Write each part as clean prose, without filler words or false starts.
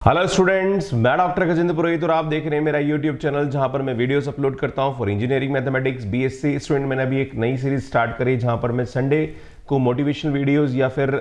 Hello students, मैं doctor Gajendra पुरोहित और आप देख रहे हैं मेरा यूट्यूब चैनल जहां पर मैं वीडियोस अपलोड करता हूं for engineering mathematics BSc student. मैंने अभी एक नई सीरीज स्टार्ट करी जहां पर मैं संडे को मोटिवेशनल वीडियोस या फिर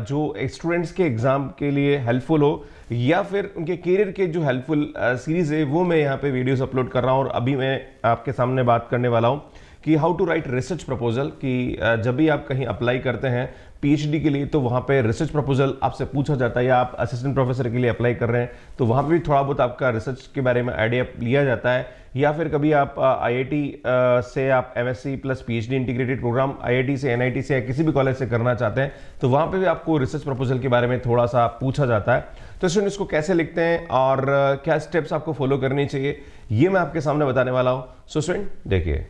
जो स्टूडेंट्स के एग्जाम के लिए हेल्पफुल हो या फिर उनके करियर के जो हेल्पफुल सीरीज है वो मैं यहाँ पे वीडियोस अपलोड कर रहा हूँ। और अभी मैं आपके सामने बात करने वाला हूँ कि how to write research proposal, कि जब भी आप कहीं अप्लाई करते हैं पीएचडी के लिए तो वहाँ पे रिसर्च प्रपोजल आपसे पूछा जाता है, या आप असिस्टेंट प्रोफेसर के लिए अप्लाई कर रहे हैं तो वहाँ पे भी थोड़ा बहुत आपका रिसर्च के बारे में आइडिया लिया जाता है। या फिर कभी आप आईआईटी से आप MSc plus PhD integrated program IIT से, एनआईटी से या किसी भी कॉलेज से करना चाहते हैं तो वहाँ पे भी आपको रिसर्च प्रपोजल के बारे में थोड़ा सा पूछा जाता है। तो स्टूडेंट इसको कैसे लिखते हैं और क्या स्टेप्स आपको फॉलो करनी चाहिए ये मैं आपके सामने बताने वाला हूँ। सो स्टूडेंट देखिए,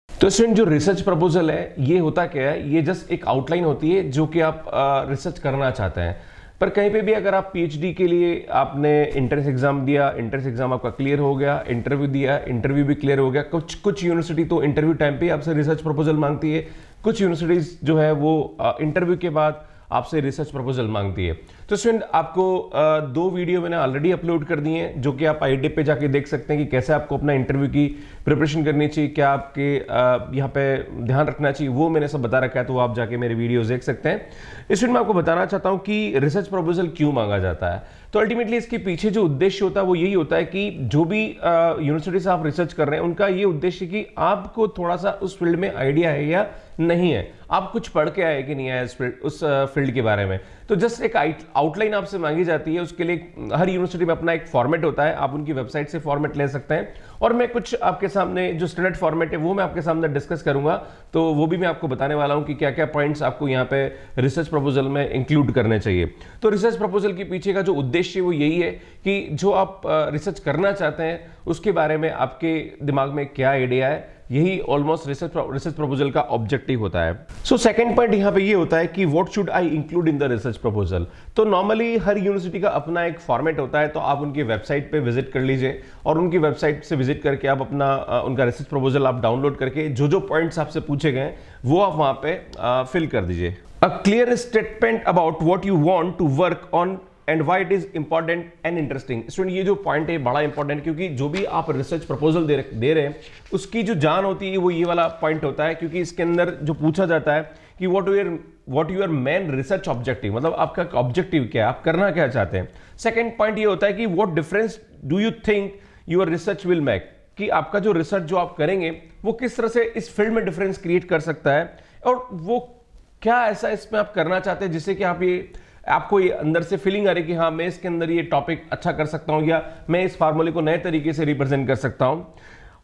तो स्टूडेंट जो रिसर्च प्रपोजल है ये होता क्या है, ये जस्ट एक आउटलाइन होती है जो कि आप रिसर्च करना चाहते हैं। पर कहीं पे भी अगर आप पीएचडी के लिए आपने एंट्रेंस एग्जाम दिया, एंट्रेंस एग्जाम आपका क्लियर हो गया, इंटरव्यू दिया, इंटरव्यू भी क्लियर हो गया, कुछ यूनिवर्सिटी तो इंटरव्यू टाइम पे आपसे रिसर्च प्रपोजल मांगती है, कुछ यूनिवर्सिटीज जो है वो इंटरव्यू के बाद आपसे रिसर्च प्रपोजल मांगती है। तो स्टूडेंट आपको दो वीडियो मैंने ऑलरेडी अपलोड कर दिए हैं जो कि आप आईटी पे जाके देख सकते हैं कि कैसे आपको अपना इंटरव्यू की प्रिपरेशन करनी चाहिए, क्या आपके यहाँ पे ध्यान रखना चाहिए, वो मैंने सब बता रखा है। तो आप जाके मेरे वीडियोस देख सकते हैं। स्टूडेंट मैं आपको बताना चाहता हूँ कि रिसर्च प्रपोजल क्यों मांगा जाता है। तो अल्टीमेटली इसके पीछे जो उद्देश्य होता है वो यही होता है कि जो भी यूनिवर्सिटी से आप रिसर्च कर रहे हैं उनका ये उद्देश्य कि आपको थोड़ा सा उस फील्ड में आइडिया है या नहीं है, आप कुछ पढ़ के आए कि नहीं आए उस फील्ड के बारे में। तो जस्ट एक आउटलाइन आपसे मांगी जाती है। उसके लिए हर यूनिवर्सिटी में अपना एक फॉर्मेट होता है, आप उनकी वेबसाइट से फॉर्मेट ले सकते हैं। और मैं कुछ आपके सामने जो स्टैंडर्ड फॉर्मेट है वो मैं आपके सामने डिस्कस करूंगा, तो वो भी मैं आपको बताने वाला हूं कि क्या क्या पॉइंट्स आपको यहाँ पे रिसर्च प्रपोजल में इंक्लूड करने चाहिए। तो रिसर्च प्रपोजल के पीछे का जो उद्देश्य वो यही है कि जो आप रिसर्च करना चाहते हैं उसके बारे में आपके दिमाग में क्या आइडिया है, यही ऑलमोस्ट रिसर्च प्रपोजल का ऑब्जेक्टिव होता है। सो सेकंड पॉइंट यहाँ पे ये होता है कि what should I include in the research proposal. तो नॉर्मली हर यूनिवर्सिटी का अपना एक फॉर्मेट होता है, तो आप उनकी वेबसाइट पे विजिट कर लीजिए और उनकी वेबसाइट से विजिट करके आप अपना उनका रिसर्च प्रपोजल आप डाउनलोड करके जो जो पॉइंट्स आपसे पूछे गए वो आप वहां पे फिल कर दीजिए। A clear statement about what you want to work on and why it is important and interesting. Student ये जो पॉइंट है बड़ा इंपॉर्टेंट, क्योंकि जो भी आप रिसर्च प्रपोजल दे रहे हैं उसकी जो जान होती है वो ये वाला पॉइंट होता है, क्योंकि इसके अंदर जो पूछा जाता है कि what your main research objective, मतलब आपका ऑब्जेक्टिव क्या है, आप करना क्या चाहते हैं। सेकेंड पॉइंट ये होता है कि what difference do you think your research will make, कि आपका जो रिसर्च जो आप करेंगे वो किस तरह से इस फील्ड में डिफरेंस क्रिएट कर सकता है, और वो क्या ऐसा इसमें आप करना चाहते हैं जिससे कि आपको ये अंदर से फीलिंग आ रही है कि हाँ मैं इसके अंदर ये टॉपिक अच्छा कर सकता हूं या मैं इस फार्मूले को नए तरीके से रिप्रेजेंट कर सकता हूं।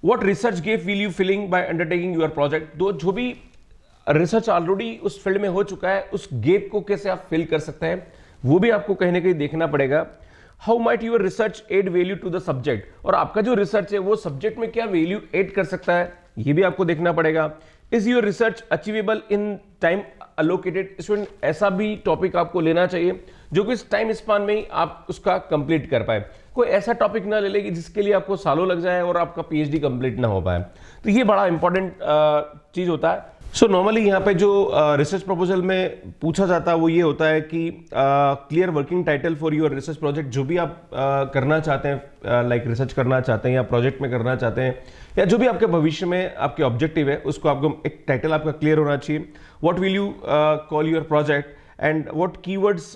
What research gap will you filling by undertaking your project. तो जो भी रिसर्च ऑलरेडी उस फील्ड में हो चुका है उस गेप को कैसे आप फिल कर सकते हैं वो भी आपको कहीं ना कहीं देखना पड़ेगा। How might your research add value to the subject, और आपका जो रिसर्च है वो सब्जेक्ट में क्या वैल्यू एड कर सकता है ये भी आपको देखना पड़ेगा। Is your research achievable in time allocated. Student ऐसा भी टॉपिक आपको लेना चाहिए जो कि इस टाइम स्पान में ही आप उसका कंप्लीट कर पाए। कोई ऐसा टॉपिक ना ले लेगी जिसके लिए आपको सालों लग जाए और आपका पीएचडी कंप्लीट ना हो पाए। तो ये बड़ा इंपॉर्टेंट चीज होता है। सो नॉर्मली यहाँ पे जो रिसर्च प्रपोजल में पूछा जाता है वो ये होता है कि clear working title for your research project. जो भी आप करना चाहते हैं, लाइक रिसर्च करना चाहते हैं या प्रोजेक्ट में करना चाहते हैं या जो भी आपके भविष्य में आपके ऑब्जेक्टिव है उसको आपको एक टाइटल आपका क्लियर होना चाहिए। What will you call your project and what keywords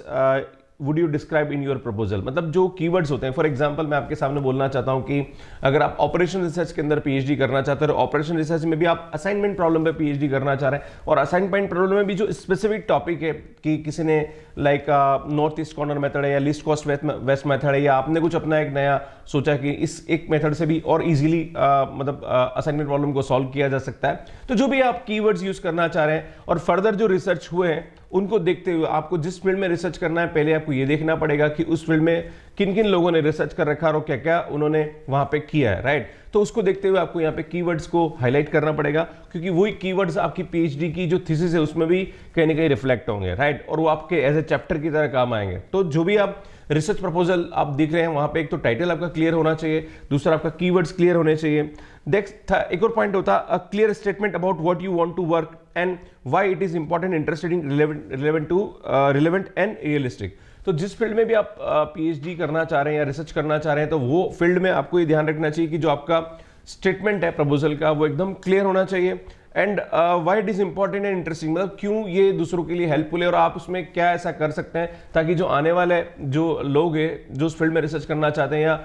would you describe in your proposal. मतलब जो कीवर्ड्स होते हैं, फॉर एग्जांपल मैं आपके सामने बोलना चाहता हूं कि अगर आप ऑपरेशन रिसर्च के अंदर पीएचडी करना चाहते हैं, ऑपरेशन रिसर्च में भी आप असाइनमेंट प्रॉब्लम पे पीएचडी करना चाह रहे हैं, और असाइनमेंट प्रॉब्लम में भी जो स्पेसिफिक टॉपिक है कि किसी ने like north east corner method है या लीस्ट कॉस्ट वेस्ट मेथड है, या आपने कुछ अपना एक नया सोचा कि इस एक मेथड से भी और इजीली मतलब असाइनमेंट प्रॉब्लम को सॉल्व किया जा सकता है। तो जो भी आप कीवर्ड्स यूज करना चाह रहे हैं और फर्दर जो रिसर्च हुए हैं उनको देखते हुए आपको जिस फील्ड में रिसर्च करना है पहले आपको ये देखना पड़ेगा कि उस फील्ड में किन किन लोगों ने रिसर्च कर रखा है और क्या क्या उन्होंने वहां पे किया है, राइट। तो उसको देखते हुए आपको यहाँ पे कीवर्ड्स को हाईलाइट करना पड़ेगा, क्योंकि वही कीवर्ड्स आपकी पीएचडी की जो थीसिस है उसमें भी कहीं ना कहीं रिफ्लेक्ट होंगे, राइट, और वो आपके एज ए चैप्टर की तरह काम आएंगे। तो जो भी आप रिसर्च प्रपोजल आप देख रहे हैं वहां पे एक तो टाइटल आपका क्लियर होना चाहिए, दूसरा आपका कीवर्ड्स क्लियर होने चाहिए। एक और पॉइंट होता a clear statement about what you want to work and why it is important, interesting, relevant and realistic. तो जिस फील्ड में भी आप पीएचडी करना चाह रहे हैं या रिसर्च करना चाह रहे हैं, तो वो फील्ड में आपको ये ध्यान रखना चाहिए कि जो आपका स्टेटमेंट है प्रपोजल का वो एकदम क्लियर होना चाहिए। And why it is important and interesting, मतलब क्यों ये दूसरों के लिए हेल्पफुल है और आप उसमें क्या ऐसा कर सकते हैं ताकि जो आने वाले जो लोग हैं जो उस फील्ड में रिसर्च करना चाहते हैं या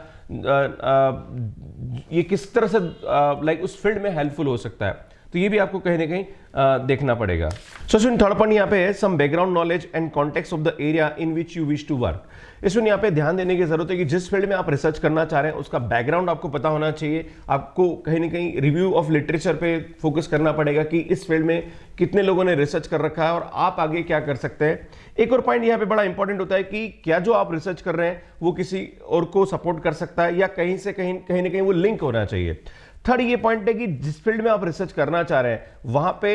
ये किस तरह से लाइक उस फील्ड में हेल्पफुल हो सकता है, तो ये भी आपको कहीं ना कहीं देखना पड़ेगा। सो थर्ड पॉइंट यहाँ पे है some background knowledge and context of the area in which you wish to work. इसमें यहाँ पे ध्यान देने की जरूरत है कि जिस फील्ड में आप रिसर्च करना चाह रहे हैं उसका बैकग्राउंड आपको पता होना चाहिए। आपको कहीं ना कहीं रिव्यू ऑफ लिटरेचर पे फोकस करना पड़ेगा कि इस फील्ड में कितने लोगों ने रिसर्च कर रखा है और आप आगे क्या कर सकते हैं। एक और पॉइंट यहाँ पे बड़ा इंपॉर्टेंट होता है कि क्या जो आप रिसर्च कर रहे हैं वो किसी और को सपोर्ट कर सकता है या कहीं से कहीं ना कहीं वो लिंक होना चाहिए। थर्ड ये पॉइंट है कि जिस फील्ड में आप रिसर्च करना चाह रहे हैं वहां पे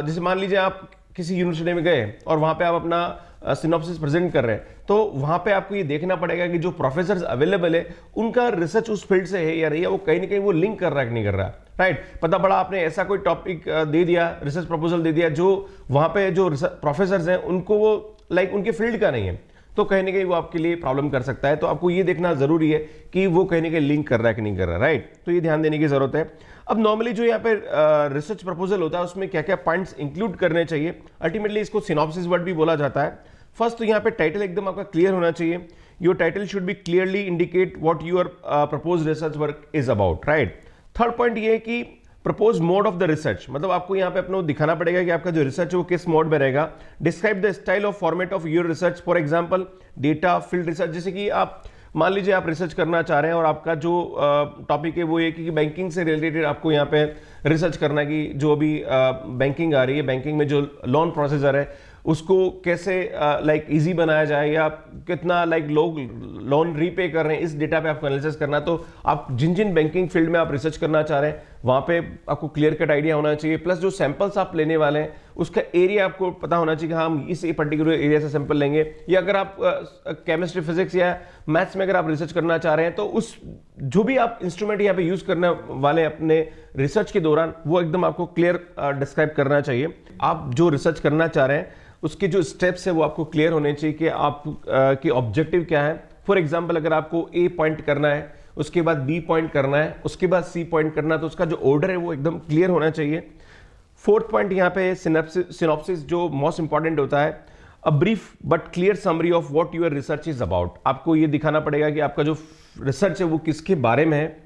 जैसे मान लीजिए आप किसी यूनिवर्सिटी में गए और वहां पे आप अपना सिनॉप्सिस प्रेजेंट कर रहे हैं, तो वहां पे आपको ये देखना पड़ेगा कि जो प्रोफेसर्स अवेलेबल है उनका रिसर्च उस फील्ड से है या नहीं है, वो कहीं ना कहीं वो लिंक कर रहा है कि नहीं कर रहा, राइट। पता पड़ा आपने ऐसा कोई टॉपिक दे दिया, रिसर्च प्रपोजल दे दिया जो वहां पे जो प्रोफेसर्स हैं उनको वो लाइक उनके फील्ड का नहीं है, तो कहीं ना कहीं वो आपके लिए प्रॉब्लम कर सकता है। तो आपको ये देखना जरूरी है कि वो कहीं ना कहीं लिंक कर रहा है कि नहीं कर रहा, राइट। तो ये ध्यान देने की जरूरत है। अब नॉर्मली जो यहाँ पे रिसर्च प्रपोजल होता है उसमें क्या क्या पॉइंट्स इंक्लूड करने चाहिए, अल्टीमेटली इसको सिनॉप्सिस वर्ड भी बोला जाता है। फर्स्ट तो यहाँ पे टाइटल एकदम आपका क्लियर होना चाहिए। Your title should be clearly indicate what your propose research work is about, right. Third point ये है कि propose mode of the research, मतलब आपको यहाँ पे अपना दिखाना पड़ेगा कि आपका जो रिसर्च है वो किस मोड में रहेगा। Describe the style of format of your research, for example data field research. जैसे कि आप मान लीजिए आप रिसर्च करना चाह रहे हैं और आपका जो टॉपिक है वो ये कि बैंकिंग से रिलेटेड आपको यहाँ पे रिसर्च करना है कि जो अभी बैंकिंग आ रही है, बैंकिंग में जो लोन प्रोसीजर है उसको कैसे लाइक इजी बनाया जाए या कितना लाइक लोग लोन रीपे कर रहे हैं, इस डेटा पे आपको एनालिसिस करना। तो आप जिन जिन बैंकिंग फील्ड में आप रिसर्च करना चाह रहे हैं वहां पे आपको क्लियर कट आइडिया होना चाहिए, प्लस जो सैंपल्स आप लेने वाले हैं उसका एरिया आपको पता होना चाहिए कि हाँ हम इस पर्टिकुलर एरिया से सैंपल लेंगे। या अगर आप केमिस्ट्री फिजिक्स या मैथ्स में अगर आप रिसर्च करना चाह रहे हैं तो उस जो भी आप इंस्ट्रूमेंट यहाँ पे यूज करने वाले अपने रिसर्च के दौरान वो एकदम आपको क्लियर डिस्क्राइब करना चाहिए। आप जो रिसर्च करना चाह रहे हैं उसके जो स्टेप्स है वो आपको क्लियर होने चाहिए कि आप की ऑब्जेक्टिव क्या है। फॉर एग्जांपल अगर आपको ए पॉइंट करना है, उसके बाद बी पॉइंट करना है, उसके बाद सी पॉइंट करना है, तो उसका जो ऑर्डर है वो एकदम क्लियर होना चाहिए। फोर्थ पॉइंट यहाँ पे सिनॉप्सिस जो मोस्ट इंपॉर्टेंट होता है, a brief but clear summary of what your research is about. आपको ये दिखाना पड़ेगा कि आपका जो रिसर्च है वो किसके बारे में है।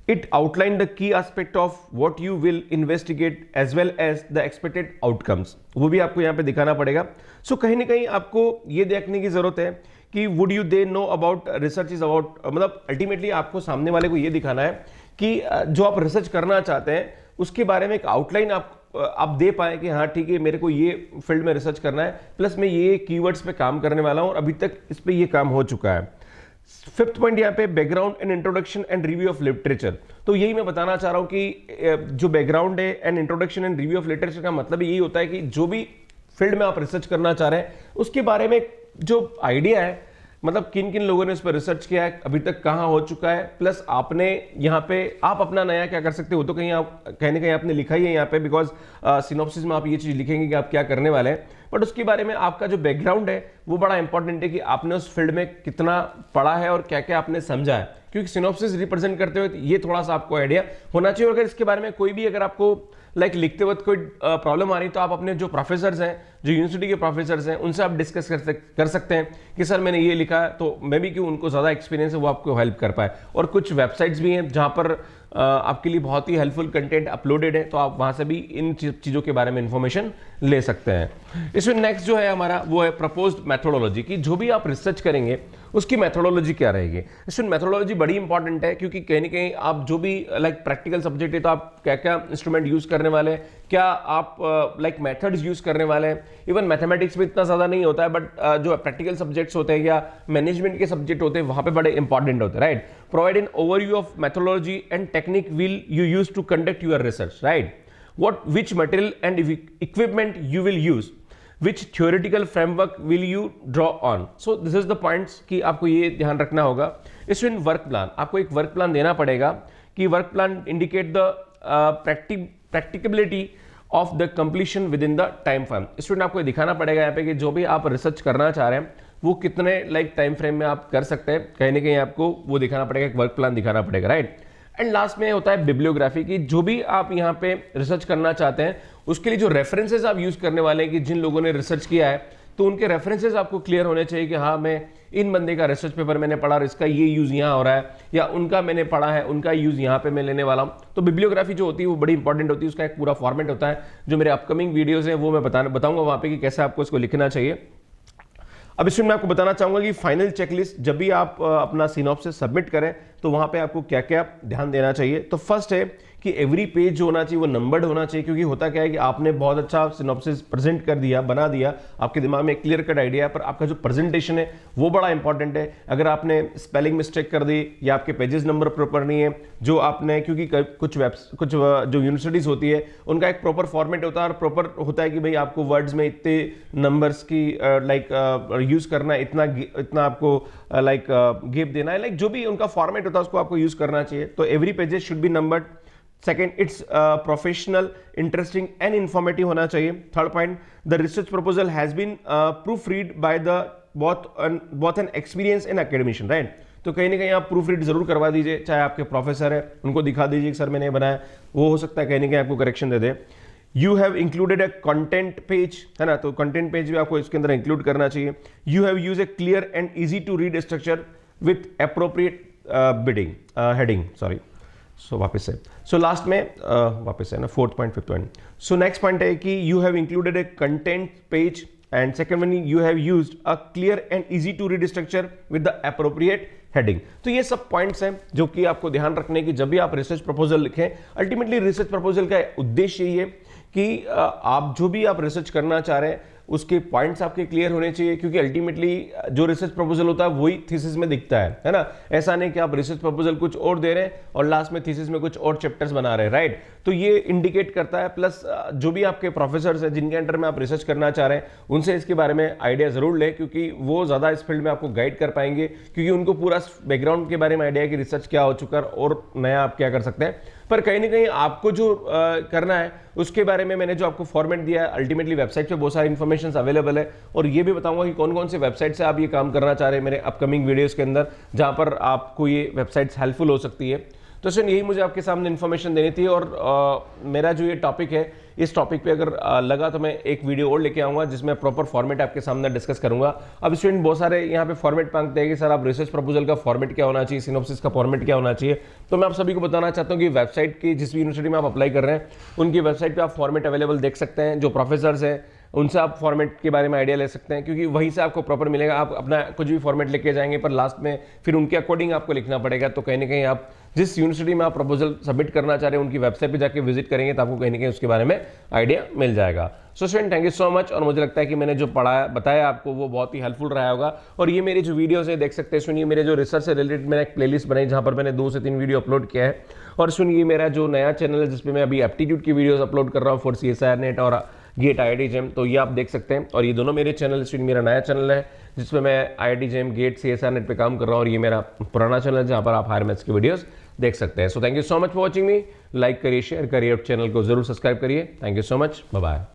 It outlined the key aspect of what you will investigate as well as the expected outcomes, वो भी आपको यहाँ पे दिखाना पड़ेगा। सो कहीं ना कहीं आपको ये देखने की जरूरत है कि would you they know about research is about, मतलब अल्टीमेटली आपको सामने वाले को ये दिखाना है कि जो आप रिसर्च करना चाहते हैं उसके बारे में एक आउटलाइन आप दे पाए कि हाँ ठीक है मेरे को ये फील्ड में रिसर्च करना है, प्लस मैं ये कीवर्ड्स पे काम करने वाला हूँ और अभी तक इस पे ये काम हो चुका है। फिफ्थ पॉइंट यहाँ पे background and introduction and review of literature. तो यही मैं बताना चाह रहा हूँ कि जो बैकग्राउंड है and introduction and review of literature का मतलब यही होता है कि जो भी फील्ड में आप रिसर्च करना चाह रहे हैं उसके बारे में जो आइडिया है, मतलब किन किन लोगों ने उस पर रिसर्च किया है, अभी तक कहाँ हो चुका है, प्लस आपने यहाँ पे आप अपना नया क्या कर सकते हो। तो कहीं आप कहने कहीं आपने लिखा ही है यहाँ पे, बिकॉज सिनॉप्सिस में आप ये चीज लिखेंगे कि आप क्या करने वाले हैं, बट उसके बारे में आपका जो बैकग्राउंड है वो बड़ा इंपॉर्टेंट है कि आपने उस फील्ड में कितना पढ़ा है और क्या क्या आपने समझा है, क्योंकि सिनॉप्सिस रिप्रेजेंट करते हुए ये थोड़ा सा आपको आइडिया होना चाहिए। और अगर इसके बारे में कोई भी अगर आपको लाइक लिखते वक्त कोई प्रॉब्लम आ रही तो आप अपने जो प्रोफेसर्स हैं, जो यूनिवर्सिटी के प्रोफेसर्स हैं, उनसे आप डिस्कस कर सकते हैं कि सर मैंने ये लिखा है, तो मे बी कि उनको ज़्यादा एक्सपीरियंस है वो आपको हेल्प कर पाए। और कुछ वेबसाइट्स भी हैं जहाँ पर आपके लिए बहुत ही हेल्पफुल कंटेंट अपलोडेड है, तो आप वहाँ से भी इन चीज़ों के बारे में इंफॉर्मेशन ले सकते हैं। इसमें नेक्स्ट जो है हमारा वो है प्रपोज्ड मेथोडोलॉजी, की जो भी आप रिसर्च करेंगे उसकी मेथोडोलॉजी क्या रहेगी। इसमें मेथोडोलॉजी बड़ी इंपॉर्टेंट है, क्योंकि कहीं ना कहीं आप जो भी लाइक प्रैक्टिकल सब्जेक्ट है तो आप क्या क्या इंस्ट्रूमेंट यूज करने वाले हैं, क्या आप लाइक मेथड्स यूज करने वाले हैं? इवन मैथमेटिक्स में इतना ज्यादा नहीं होता है, बट जो प्रैक्टिकल सब्जेक्ट्स होते हैं या मैनेजमेंट के सब्जेक्ट होते हैं वहां पे बड़े इंपॉर्टेंट होते हैं, right? Provide an overview of methodology and technique will you use to conduct your research, right? which material and equipment you will use, which theoretical framework will you draw on. So this is the points कि आपको ये ध्यान रखना होगा. इसमें work plan, आपको एक work plan देना पड़ेगा कि work plan indicate the practicability of the completion within the time frame. Student आपको दिखाना पड़ेगा यहाँ पे कि जो भी आप रिसर्च करना चाह रहे हैं वो कितने टाइम फ्रेम में आप कर सकते हैं. कहीं ना कहीं आपको वो दिखाना पड़ेगा, एक वर्क प्लान दिखाना पड़ेगा, राइट? एंड लास्ट में होता है बिब्लियोग्राफी की. जो भी आप यहाँ पे रिसर्च करना चाहते हैं उसके लिए जो रेफरेंसेस आप यूज करने वाले हैं कि जिन लोगों ने रिसर्च किया है तो उनके रेफरेंसेस आपको क्लियर होने चाहिए कि हाँ मैं इन बंदे का रिसर्च पेपर मैंने पढ़ा और इसका ये यूज यहाँ हो रहा है, या उनका मैंने पढ़ा है उनका यूज यहाँ पे मैं लेने वाला हूँ. तो बिब्लियोग्राफी जो होती है वो बड़ी इंपॉर्टेंट होती है. उसका एक पूरा फॉर्मेट होता है जो मेरे अपकमिंग वीडियोज है वो मैं बताऊंगा वहाँ पे कि कैसे आपको इसको लिखना चाहिए. अब इसमें मैं आपको बताना चाहूंगा कि फाइनल चेकलिस्ट जब भी आप अपना सिनॉप्सिस सबमिट करें तो वहां पे आपको क्या क्या ध्यान देना चाहिए. तो फर्स्ट है कि एवरी पेज जो होना चाहिए वो नंबर्ड होना चाहिए, क्योंकि होता क्या है कि आपने बहुत अच्छा सिनॉप्सिस प्रेजेंट कर दिया, बना दिया, आपके दिमाग में क्लियर कट आइडिया है, पर आपका जो प्रेजेंटेशन है वो बड़ा इंपॉर्टेंट है. अगर आपने स्पेलिंग मिस्टेक कर दी या आपके पेजेस नंबर प्रॉपर नहीं है, जो आपने, क्योंकि कुछ जो यूनिवर्सिटीज होती है उनका एक प्रॉपर फॉर्मेट होता है और प्रॉपर होता है कि भाई आपको वर्ड्स में इतने नंबर्स की यूज करना है, इतना आपको गिव देना है, जो भी उनका फॉर्मेट होता है उसको आपको यूज करना चाहिए. तो every pages should be numbered. Second, it's professional, interesting and informative होना चाहिए. Third point, the research proposal has been proof read by the both an experience in academician, right? तो कहीं ना कहीं आप प्रूफ रीड जरूर करवा दीजिए, चाहे आपके प्रोफेसर है उनको दिखा दीजिए कि सर मैंने बनाया, वो हो सकता है कहीं ना कहीं आपको correction they they. You have included a content page, है ना? तो कंटेंट पेज भी आपको इसके अंदर इंक्लूड करना चाहिए. You have use a clear and easy to read structure with appropriate heading, sorry. So वापस से, सो लास्ट में वापस है ना, fourth point, fifth point. So next point है कि you have included a content page and second one, you have used a clear and easy to read structure with the appropriate heading. तो ये सब points हैं जो कि आपको ध्यान रखने की जब भी आप रिसर्च प्रपोजल लिखें. अल्टीमेटली रिसर्च प्रपोजल का उद्देश्य यही है कि आप जो भी आप रिसर्च करना चाह रहे हैं उसके पॉइंट्स आपके क्लियर होने चाहिए, क्योंकि अल्टीमेटली जो रिसर्च प्रपोजल होता है वही थीसिस में दिखता है ना? ऐसा नहीं कि आप रिसर्च प्रपोजल कुछ और दे रहे हैं और लास्ट में थीसिस में कुछ और चैप्टर्स बना रहे हैं, राइट? तो ये इंडिकेट करता है. प्लस जो भी आपके प्रोफेसर्स हैं जिनके अंडर में आप रिसर्च करना चाह रहे हैं उनसे इसके बारे में आइडिया जरूर लें, क्योंकि वो ज्यादा इस फील्ड में आपको गाइड कर पाएंगे, क्योंकि उनको पूरा बैकग्राउंड के बारे में आइडिया है कि रिसर्च क्या हो चुका है और नया आप क्या कर सकते हैं. पर कहीं ना कहीं आपको जो करना है उसके बारे में मैंने जो आपको फॉर्मेट दिया है, अल्टीमेटली वेबसाइट पे बहुत सारी इन्फॉर्मेशन अवेलेबल है, और ये भी बताऊंगा कि कौन कौन से वेबसाइट से आप ये काम करना चाह रहे हैं मेरे अपकमिंग वीडियोस के अंदर, जहां पर आपको ये वेबसाइट्स हेल्पफुल हो सकती है. तो सर यही मुझे आपके सामने इन्फॉर्मेशन देनी थी, और मेरा जो ये टॉपिक है इस टॉपिक पे अगर लगा तो मैं एक वीडियो और लेके आऊंगा जिसमें प्रॉपर फॉर्मेट आपके सामने डिस्कस करूंगा. अब स्टूडेंट बहुत सारे यहाँ पे फॉर्मेट मांगते हैं कि सर आप रिसर्च प्रपोजल का फॉर्मेट क्या होना चाहिए, सिनॉप्सिस का फॉर्मेट क्या होना चाहिए. तो मैं आप सभी को बताना चाहता हूँ कि वेबसाइट की जिस भी यूनिवर्सिटी में आप अप्लाई कर रहे हैं उनकी वेबसाइट पर आप फॉर्मेट अवेलेबल देख सकते हैं. जो प्रोफेसर्स हैं उनसे आप फॉर्मेट के बारे में आइडिया ले सकते हैं, क्योंकि वहीं से आपको प्रॉपर मिलेगा. आप अपना कुछ भी फॉर्मेट लेके जाएंगे पर लास्ट में फिर उनके अकॉर्डिंग आपको लिखना पड़ेगा. तो कहीं ना कहीं आप जिस यूनिवर्सिटी में आप प्रपोजल सबमिट करना चाह रहे हैं उनकी वेबसाइट पे जाके विजिट करेंगे तो आपको कहीं ना कहीं उसके बारे में आइडिया मिल जाएगा. So student thank you so much, और मुझे लगता है कि मैंने जो पढ़ाया बताया आपको वो बहुत ही हेल्पफुल रहा होगा. और ये मेरी जो वीडियोस है देख सकते हैं सुनिए, मेरे जो रिसर्च से रिलेटेड मैंने एक प्लेलिस्ट बनाई जहां पर मैंने 2 से 3 वीडियो अपलोड किया है. और सुनिए मेरा जो नया चैनल है जिसपे मैं अभी एप्टीट्यूड की वीडियोस अपलोड कर रहा हूँ फॉर CSIR नेट और गेट IIT JAM, तो ये आप देख सकते हैं. और ये दोनों मेरे चैनल, मेरा नया चैनल है जिसमें मैं IIT JAM GATE CSIR NET पे काम कर रहा हूँ, और ये मेरा पुराना चैनल है जहाँ पर आप हायर मैथ्स की वीडियोस देख सकते हैं. So thank you so much for watching me. Like करिए, शेयर करिए, और चैनल को जरूर सब्सक्राइब करिए. Thank you so much, bye bye.